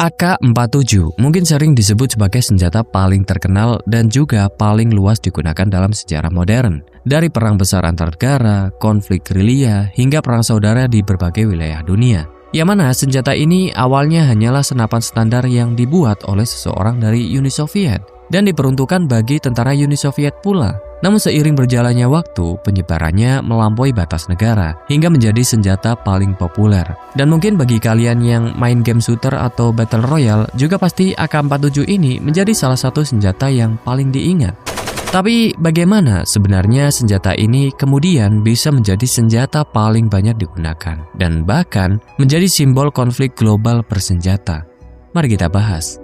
AK-47 mungkin sering disebut sebagai senjata paling terkenal dan juga paling luas digunakan dalam sejarah modern. Dari perang besar antar negara, konflik gerilya, hingga perang saudara di berbagai wilayah dunia. Yang mana senjata ini awalnya hanyalah senapan standar yang dibuat oleh seseorang dari Uni Soviet dan diperuntukkan bagi tentara Uni Soviet pula. Namun seiring berjalannya waktu, penyebarannya melampaui batas negara hingga menjadi senjata paling populer. Dan mungkin bagi kalian yang main game shooter atau battle royale, juga pasti AK-47 ini menjadi salah satu senjata yang paling diingat. Tapi bagaimana sebenarnya senjata ini kemudian bisa menjadi senjata paling banyak digunakan dan bahkan menjadi simbol konflik global bersenjata? Mari kita bahas.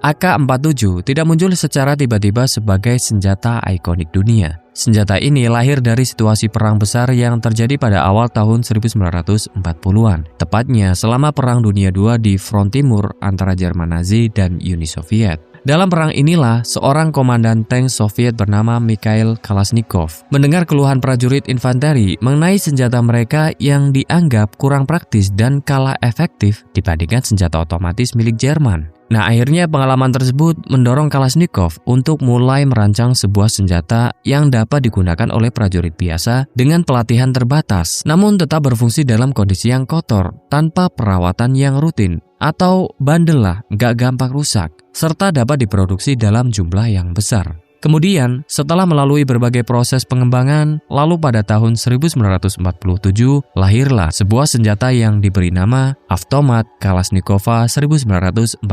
AK-47 tidak muncul secara tiba-tiba sebagai senjata ikonik dunia. Senjata ini lahir dari situasi perang besar yang terjadi pada awal tahun 1940-an, tepatnya selama Perang Dunia II di front timur antara Jerman Nazi dan Uni Soviet. Dalam perang inilah, seorang komandan tank Soviet bernama Mikhail Kalashnikov mendengar keluhan prajurit infanteri mengenai senjata mereka yang dianggap kurang praktis dan kalah efektif dibandingkan senjata otomatis milik Jerman. Nah, akhirnya pengalaman tersebut mendorong Kalashnikov untuk mulai merancang sebuah senjata yang dapat digunakan oleh prajurit biasa dengan pelatihan terbatas, namun tetap berfungsi dalam kondisi yang kotor, tanpa perawatan yang rutin, atau bandel lah, gak gampang rusak, serta dapat diproduksi dalam jumlah yang besar. Kemudian, setelah melalui berbagai proses pengembangan, lalu pada tahun 1947 lahirlah sebuah senjata yang diberi nama Avtomat Kalashnikova 1947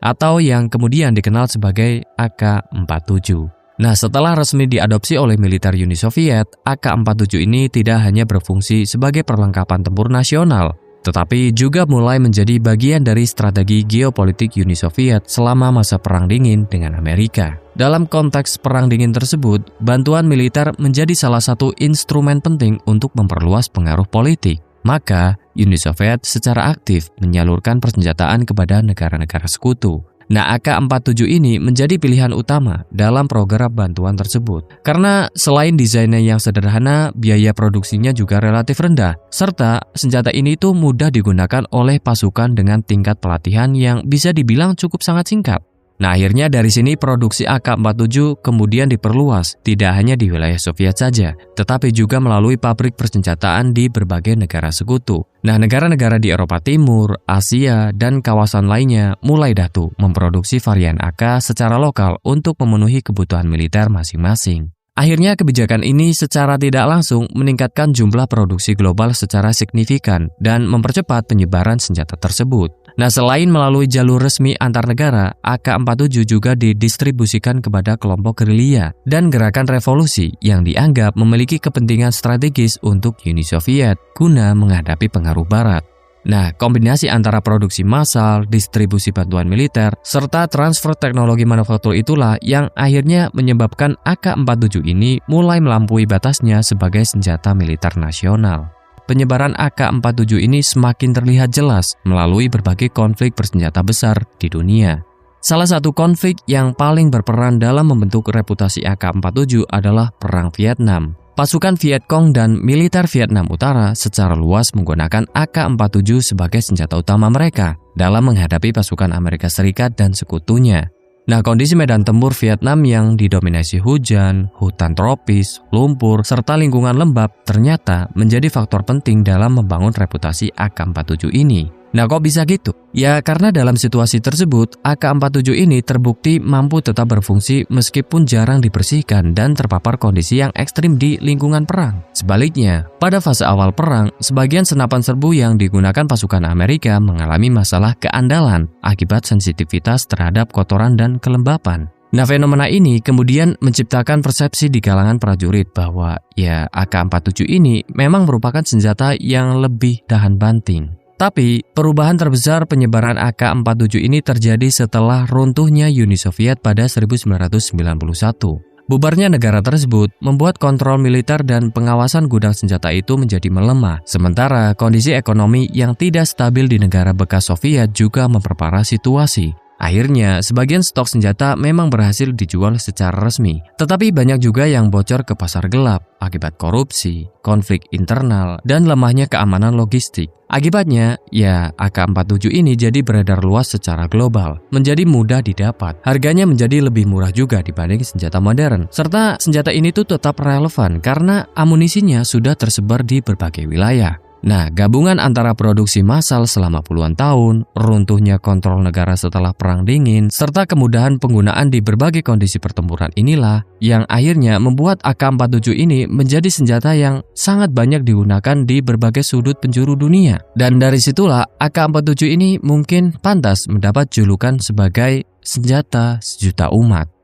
atau yang kemudian dikenal sebagai AK-47. Nah, setelah resmi diadopsi oleh militer Uni Soviet, AK-47 ini tidak hanya berfungsi sebagai perlengkapan tempur nasional, tetapi juga mulai menjadi bagian dari strategi geopolitik Uni Soviet selama masa Perang Dingin dengan Amerika. Dalam konteks Perang Dingin tersebut, bantuan militer menjadi salah satu instrumen penting untuk memperluas pengaruh politik. Maka, Uni Soviet secara aktif menyalurkan persenjataan kepada negara-negara sekutu. Nah, AK-47 ini menjadi pilihan utama dalam program bantuan tersebut. Karena selain desainnya yang sederhana, biaya produksinya juga relatif rendah. Serta senjata ini tuh mudah digunakan oleh pasukan dengan tingkat pelatihan yang bisa dibilang cukup sangat singkat. Nah, akhirnya dari sini produksi AK-47 kemudian diperluas, tidak hanya di wilayah Soviet saja, tetapi juga melalui pabrik persenjataan di berbagai negara sekutu. Nah, negara-negara di Eropa Timur, Asia, dan kawasan lainnya mulai dahulu memproduksi varian AK secara lokal untuk memenuhi kebutuhan militer masing-masing. Akhirnya kebijakan ini secara tidak langsung meningkatkan jumlah produksi global secara signifikan dan mempercepat penyebaran senjata tersebut. Nah, selain melalui jalur resmi antar negara, AK-47 juga didistribusikan kepada kelompok gerilya dan gerakan revolusi yang dianggap memiliki kepentingan strategis untuk Uni Soviet guna menghadapi pengaruh Barat. Nah, kombinasi antara produksi massal, distribusi bantuan militer, serta transfer teknologi manufaktur itulah yang akhirnya menyebabkan AK-47 ini mulai melampaui batasnya sebagai senjata militer nasional. Penyebaran AK-47 ini semakin terlihat jelas melalui berbagai konflik bersenjata besar di dunia. Salah satu konflik yang paling berperan dalam membentuk reputasi AK-47 adalah Perang Vietnam. Pasukan Viet Cong dan militer Vietnam Utara secara luas menggunakan AK-47 sebagai senjata utama mereka dalam menghadapi pasukan Amerika Serikat dan sekutunya. Nah, kondisi medan tempur Vietnam yang didominasi hujan, hutan tropis, lumpur, serta lingkungan lembab ternyata menjadi faktor penting dalam membangun reputasi AK-47 ini. Nah, kok bisa gitu? Ya, karena dalam situasi tersebut, AK-47 ini terbukti mampu tetap berfungsi meskipun jarang dibersihkan dan terpapar kondisi yang ekstrim di lingkungan perang. Sebaliknya, pada fase awal perang, sebagian senapan serbu yang digunakan pasukan Amerika mengalami masalah keandalan akibat sensitivitas terhadap kotoran dan kelembapan. Nah, fenomena ini kemudian menciptakan persepsi di kalangan prajurit bahwa ya AK-47 ini memang merupakan senjata yang lebih tahan banting. Tapi, perubahan terbesar penyebaran AK-47 ini terjadi setelah runtuhnya Uni Soviet pada 1991. Bubarnya negara tersebut membuat kontrol militer dan pengawasan gudang senjata itu menjadi melemah. Sementara kondisi ekonomi yang tidak stabil di negara bekas Soviet juga memperparah situasi. Akhirnya, sebagian stok senjata memang berhasil dijual secara resmi, tetapi banyak juga yang bocor ke pasar gelap akibat korupsi, konflik internal, dan lemahnya keamanan logistik. Akibatnya, ya AK-47 ini jadi beredar luas secara global, menjadi mudah didapat. Harganya menjadi lebih murah juga dibanding senjata modern, serta senjata ini tuh tetap relevan karena amunisinya sudah tersebar di berbagai wilayah. Nah, gabungan antara produksi massal selama puluhan tahun, runtuhnya kontrol negara setelah Perang Dingin, serta kemudahan penggunaan di berbagai kondisi pertempuran inilah yang akhirnya membuat AK-47 ini menjadi senjata yang sangat banyak digunakan di berbagai sudut penjuru dunia. Dan dari situlah AK-47 ini mungkin pantas mendapat julukan sebagai senjata sejuta umat.